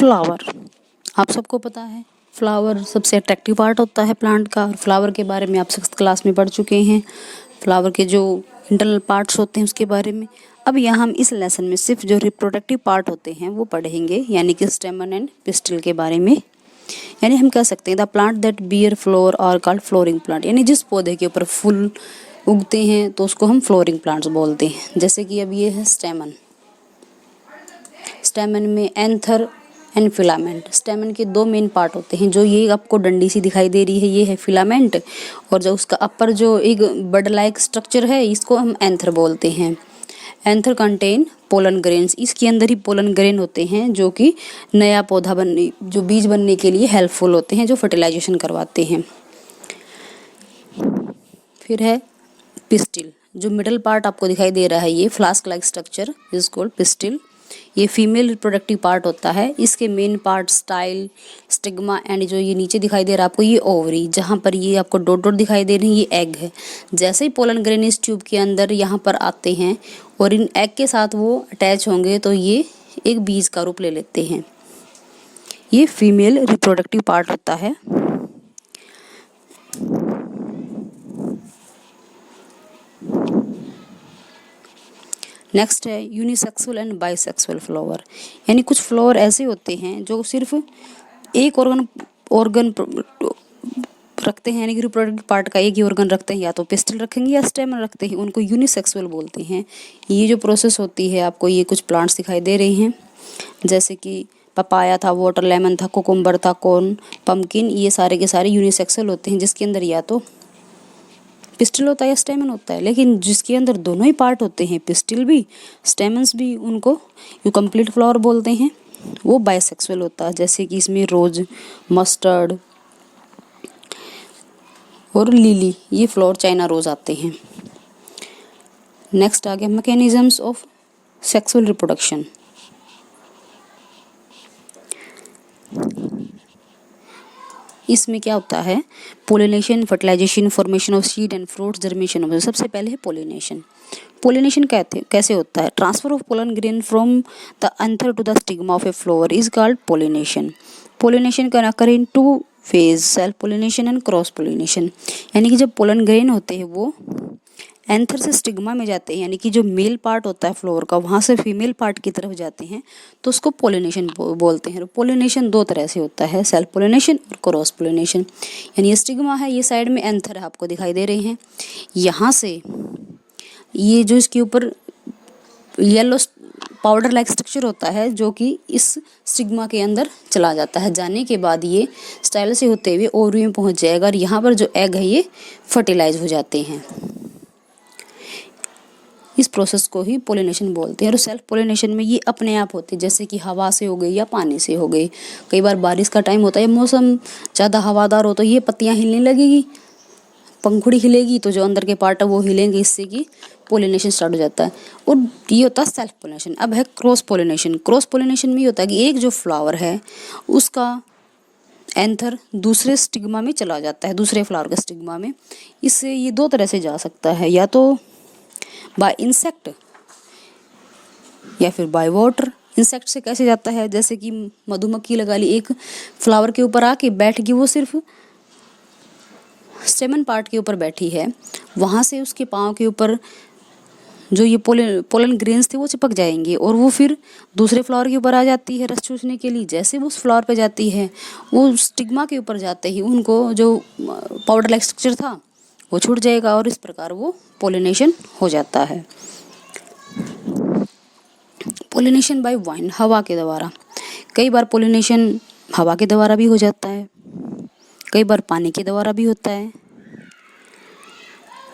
Flower, आप सबको पता है फ्लावर सबसे अट्रैक्टिव पार्ट होता है प्लांट का, और फ्लावर के बारे में आप 6th क्लास में पढ़ चुके हैं। फ्लावर के जो इंटरनल पार्ट्स होते हैं उसके बारे में। अब यहाँ हम इस लेसन में सिर्फ जो रिप्रोडक्टिव पार्ट होते हैं वो पढ़ेंगे, यानी कि स्टेमन एंड पिस्टिल के बारे में। यानी हम कह सकते हैं the plant that bear flower और कॉल्ड फ्लोरिंग प्लांट, यानी जिस पौधे के ऊपर फूल उगते हैं तो उसको हम फ्लोरिंग प्लांट्स बोलते हैं। जैसे कि अब ये है स्टेमन। स्टेमन में एंथर एंड फिलामेंट। स्टेमन के दो मेन पार्ट होते हैं, जो ये आपको डंडी सी दिखाई दे रही है ये है फिलामेंट, और जो उसका अपर जो एक बड लाइक स्ट्रक्चर है इसको हम एंथर बोलते हैं। एंथर कंटेन पोलन ग्रेन्स, इसके अंदर ही पोलन ग्रेन होते हैं जो कि नया पौधा बनने, जो बीज बनने के लिए हेल्पफुल होते हैं, जो फर्टिलाइजेशन करवाते हैं। फिर है पिस्टिल, जो मिडल पार्ट आपको दिखाई दे रहा है ये flask like structure is called pistil. ये फीमेल रिप्रोडक्टिव पार्ट होता है। इसके main part style, stigma and जो ये नीचे दिखाई दे रहा है आपको ये ओवरी, जहाँ पर ये आपको डॉट डॉट दिखाई दे रही है ये एग है। जैसे ही पोलन ग्रेन इस ट्यूब के अंदर यहाँ पर आते हैं और इन एग के साथ वो अटैच होंगे तो ये एक बीज का रूप ले लेते हैं। ये फीमेल रिप्रोडक्टिव पार्ट होता है। नेक्स्ट है यूनिसेक्सुअल एंड बाइसेक्सुअल फ्लावर, यानी कुछ फ्लावर ऐसे होते हैं जो सिर्फ एक ऑर्गन रखते हैं, यानी कि रिप्रोडक्टिव पार्ट का एक ही ऑर्गन रखते हैं, या तो पिस्टिल रखेंगे या स्टेमन रखते हैं, उनको यूनिसेक्सुअल बोलते हैं। ये जो प्रोसेस होती है आपको ये कुछ प्लांट्स दिखाई दे रहे हैं, जैसे कि पपाया था, वाटर लेमन था, कुकुम्बर था, कॉर्न, पम्पकिन, ये सारे के सारे यूनिसेक्सुअल होते हैं, जिसके अंदर या तो पिस्टिल होता है या स्टेमन होता है। लेकिन जिसके अंदर दोनों ही पार्ट होते हैं, पिस्टिल भी स्टेमन्स भी, उनको यू कंप्लीट फ्लावर बोलते हैं, वो बाइसेक्सुअल होता है। जैसे कि इसमें रोज, मस्टर्ड और लिली, ये फ्लावर चाइना रोज आते हैं। नेक्स्ट आ गया मैकेनिज्म्स ऑफ सेक्सुअल रिप्रोडक्शन। इसमें क्या होता है, pollination, fertilization, formation of seed and fruits, germination of. सबसे पहले है पोलिनेशन। पोलिनेशन कैसे होता है, transfer of pollen grain from the anther to the stigma of a flower is called pollination. Pollination can occur in 2 phase, self pollination and cross pollination. यानी कि जब pollen grain होते हैं वो एंथर से स्टिग्मा में जाते हैं, यानी कि जो मेल पार्ट होता है फ्लोर का वहाँ से फीमेल पार्ट की तरफ जाते हैं, तो उसको पोलिनेशन बोलते हैं। पोलिनेशन 2 तरह से होता है, सेल्फ पोलिनेशन और क्रॉस पोलिनेशन। यानी ये स्टिग्मा है, ये साइड में एंथर है, आपको दिखाई दे रहे हैं। यहाँ से ये जो इसके ऊपर येलो पाउडर लाइक स्ट्रक्चर होता है जो कि इस स्टिग्मा के अंदर चला जाता है, जाने के बाद ये स्टाइल से होते हुए ओवरी में पहुँच जाएगा, और यहाँ पर जो एग है ये फर्टिलाइज हो जाते हैं। इस प्रोसेस को ही पोलिनेशन बोलते हैं। और सेल्फ पोलिनेशन में ये अपने आप होते हैं, जैसे कि हवा से हो गई या पानी से हो गई। कई बार बारिश का टाइम होता है, मौसम ज़्यादा हवादार हो तो ये पत्तियाँ हिलने लगेगी, पंखुड़ी हिलेगी, तो जो अंदर के पार्ट है वो हिलेंगे, इससे कि पोलिनेशन स्टार्ट हो जाता है। और ये होता है सेल्फ पोलिनेशन। अब है क्रॉस पोलिनेशन। क्रॉस पोलिनेशन में ये होता है कि एक जो फ्लावर है उसका एंथर दूसरे स्टिग्मा में चला जाता है, दूसरे फ्लावर के स्टिग्मा में। इससे ये 2 तरह से जा सकता है, या तो बाय इंसेक्ट या फिर बाय वाटर। इंसेक्ट से कैसे जाता है, जैसे कि मधुमक्खी लगा ली, एक फ्लावर के ऊपर आके बैठ गई, वो सिर्फ स्टेमन पार्ट के ऊपर बैठी है, वहाँ से उसके पाँव के ऊपर जो ये पोलन ग्रेन्स थे वो चिपक जाएंगे, और वो फिर दूसरे फ्लावर के ऊपर आ जाती है रस चूसने के लिए। जैसे वो उस फ्लावर पे जाती है, वो स्टिग्मा के ऊपर जाते ही उनको जो पाउडर लाइक स्ट्रक्चर था वो छूट जाएगा, और इस प्रकार वो पोलिनेशन हो जाता है। पोलिनेशन बाय वाइंड, हवा के द्वारा। कई बार पोलिनेशन हवा के द्वारा भी हो जाता है, कई बार पानी के द्वारा भी होता है,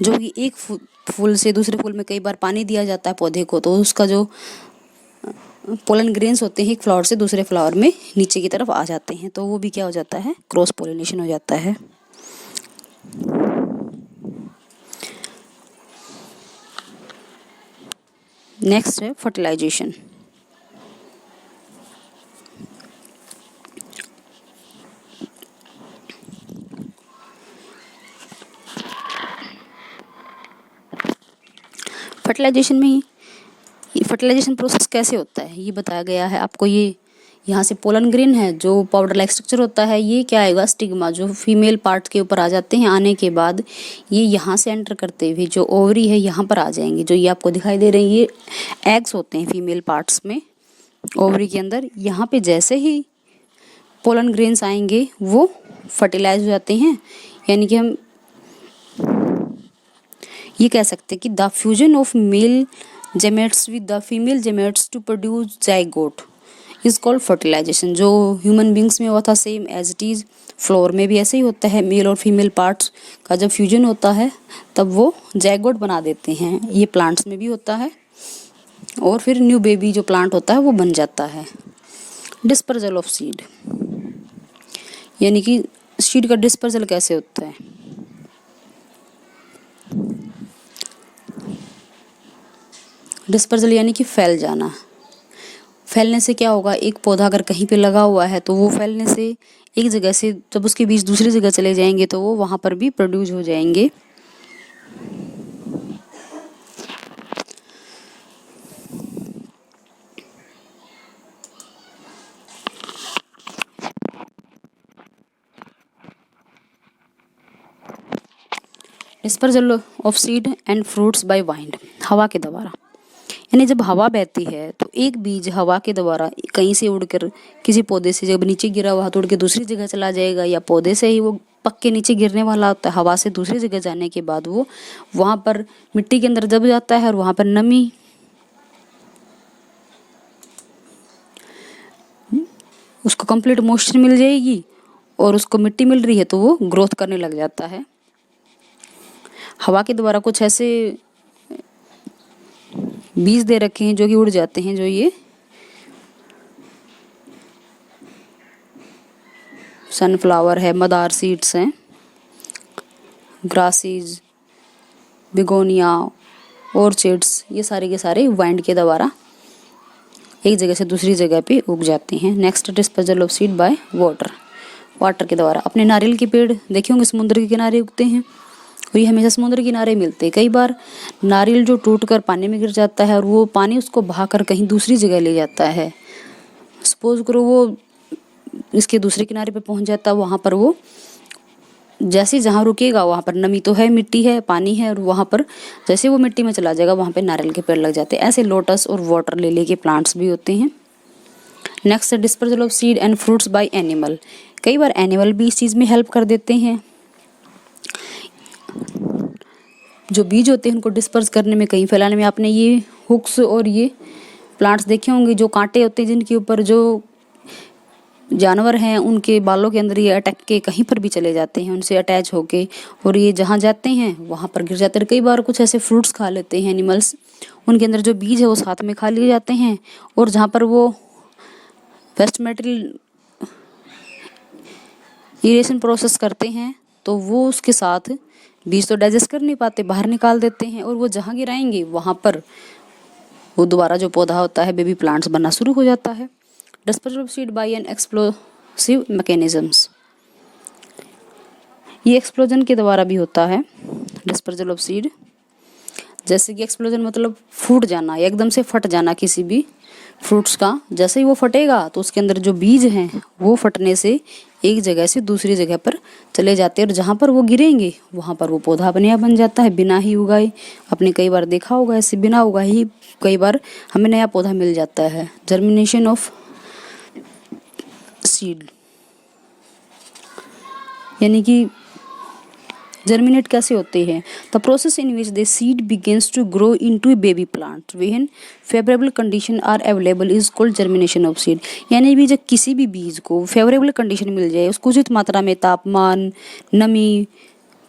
जो कि एक फूल से दूसरे फूल में कई बार पानी दिया जाता है पौधे को, तो उसका जो पोलन ग्रेन्स होते हैं एक फ्लावर से दूसरे फ्लावर में नीचे की तरफ आ जाते हैं, तो वो भी क्या हो जाता है, क्रॉस पोलिनेशन हो जाता है। नेक्स्ट है फर्टिलाइजेशन। फर्टिलाइजेशन में फर्टिलाइजेशन प्रोसेस कैसे होता है ये बताया गया है आपको। ये यहाँ से पोलन ग्रेन है जो पाउडर लाइक स्ट्रक्चर होता है, ये क्या आएगा, स्टिग्मा, जो फीमेल पार्ट के ऊपर आ जाते हैं। आने के बाद ये यहाँ से एंटर करते हुए जो ओवरी है यहाँ पर आ जाएंगे। जो ये आपको दिखाई दे रहे हैं ये एग्स होते हैं फीमेल पार्ट्स में ओवरी के अंदर। यहाँ पे जैसे ही पोलन ग्रेन्स आएंगे वो फर्टिलाइज हो जाते हैं। यानी कि हम ये कह सकते हैं कि the fusion of male gametes with the female gametes to produce zygote is called fertilization. जो ह्यूमन बींग्स में हुआ था same as it is flower में भी ऐसे ही होता है। मेल और फीमेल पार्ट्स का जब फ्यूजन होता है तब वो जाइगोट बना देते हैं। ये प्लांट्स में भी होता है और फिर न्यू बेबी जो प्लांट होता है वो बन जाता है। डिस्पर्जल ऑफ सीड, यानी कि सीड का डिस्पर्जल कैसे होता है। डिस्पर्जल यानी कि फैल जाना। फैलने से क्या होगा, एक पौधा अगर कहीं पे लगा हुआ है तो वो फैलने से एक जगह से जब उसके बीज दूसरी जगह चले जाएंगे तो वो वहाँ पर भी प्रोड्यूस हो जाएंगे। Dispersal of seed and fruits by wind, हवा के द्वारा। यानी जब हवा बहती है तो एक बीज हवा के द्वारा कहीं से उड़कर किसी पौधे से जब नीचे गिरा हुआ तो उड़ के दूसरी जगह चला जाएगा, या पौधे से ही वो पक के नीचे गिरने वाला होता है। हवा से दूसरी जगह जाने के बाद वो वहाँ पर मिट्टी के अंदर दब जाता है और वहाँ पर नमी उसको कंप्लीट मॉइस्चर मिल जाएगी और उसको मिट्टी मिल रही है तो वो ग्रोथ करने लग जाता है। हवा के द्वारा कुछ ऐसे बीज दे रखे हैं जो कि उड़ जाते हैं। जो ये सनफ्लावर है, मदार सीड्स हैं, ग्रासीज, बिगोनिया, ऑर्चिड्स, ये सारे के सारे वाइंड के द्वारा एक जगह से दूसरी जगह पे उग जाते हैं। Next, dispersal of seed by water, water के द्वारा। अपने नारियल के पेड़ देखे होंगे समुद्र के किनारे उगते हैं और ये हमेशा समुद्र किनारे मिलते हैं। कई बार नारियल जो टूटकर पानी में गिर जाता है और वो पानी उसको बहाकर कहीं दूसरी जगह ले जाता है। सपोज करो वो इसके दूसरे किनारे पे पहुंच जाता है, वहाँ पर वो जैसे जहाँ रुकेगा वहाँ पर नमी तो है, मिट्टी है, पानी है, और वहाँ पर जैसे वो मिट्टी में चला जाएगा वहाँ पे नारियल के पेड़ लग जाते हैं। ऐसे लोटस और वाटर लिली के प्लांट्स भी होते हैं। Next, dispersal of seed and fruits by animal. कई बार एनिमल भी इस चीज़ में हेल्प कर देते हैं। जो बीज होते हैं उनको डिस्पर्स करने में, कहीं फैलाने में। आपने ये हुक्स और ये प्लांट्स देखे होंगे जो कांटे होते हैं जिनके ऊपर जो जानवर हैं उनके बालों के अंदर ये अटक के कहीं पर भी चले जाते हैं, उनसे अटैच होके, और ये जहाँ जाते हैं वहाँ पर गिर जाते हैं। कई बार कुछ ऐसे फ्रूट्स खा लेते हैं एनिमल्स, उनके अंदर जो बीज है वो साथ में खा लिए जाते हैं, और जहाँ पर वो वेस्ट मटेरियल इरेशन प्रोसेस करते हैं तो वो उसके साथ बीज तो डाइजेस्ट कर नहीं पाते, बाहर निकाल देते हैं, और वो जहाँ गिराएंगे वहाँ पर वो दोबारा जो पौधा होता है बेबी प्लांट्स बनना शुरू हो जाता है। Dispersal of seed by an explosive mechanisms, ये एक्सप्लोजन के द्वारा भी होता है डिस्पर्जल ऑफ सीड। जैसे कि एक्सप्लोजन मतलब फूट जाना, एकदम से फट जाना किसी भी फ्रूट्स का। जैसे ही वो फटेगा तो उसके अंदर जो बीज हैं वो फटने से एक जगह से दूसरी जगह पर चले जाते हैं, और जहाँ पर वो गिरेंगे वहाँ पर वो पौधा नया बन जाता है बिना ही उगाए। आपने कई बार देखा होगा ऐसे बिना उगाए ही कई बार हमें नया पौधा मिल जाता है। जर्मिनेशन ऑफ सीड, यानी कि जर्मिनेट कैसे होते हैं। The process in which the seed begins to grow into a baby plant when favourable condition are available is called germination of seed. यानी भी जब किसी भी बीज को फेवरेबल कंडीशन मिल जाए, उसको उचित मात्रा में तापमान, नमी,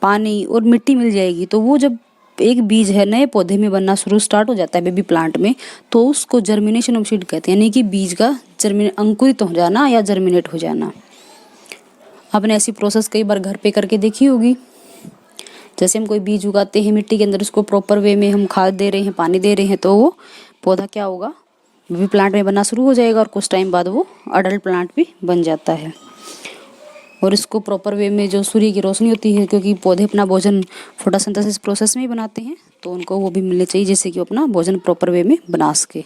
पानी और मिट्टी मिल जाएगी, तो वो जब एक बीज है नए पौधे में बनना शुरू स्टार्ट हो जाता है बेबी प्लांट में, तो उसको जर्मिनेशन ऑफ सीड कहते हैं। यानी कि बीज का अंकुरित हो जाना या जर्मिनेट हो जाना। आपने ऐसी प्रोसेस कई बार घर पे करके देखी होगी। जैसे हम कोई बीज उगाते हैं मिट्टी के अंदर, उसको प्रॉपर वे में हम खाद दे रहे हैं, पानी दे रहे हैं, तो वो पौधा क्या होगा, बेबी प्लांट में बनना शुरू हो जाएगा, और कुछ टाइम बाद वो अडल्ट प्लांट भी बन जाता है। और इसको प्रॉपर वे में जो सूर्य की रोशनी होती है, क्योंकि पौधे अपना भोजन फोटोसिंथेसिस प्रोसेस में ही बनाते हैं, तो उनको वो भी मिलनी चाहिए जिससे कि वो अपना भोजन प्रॉपर वे में बना सके।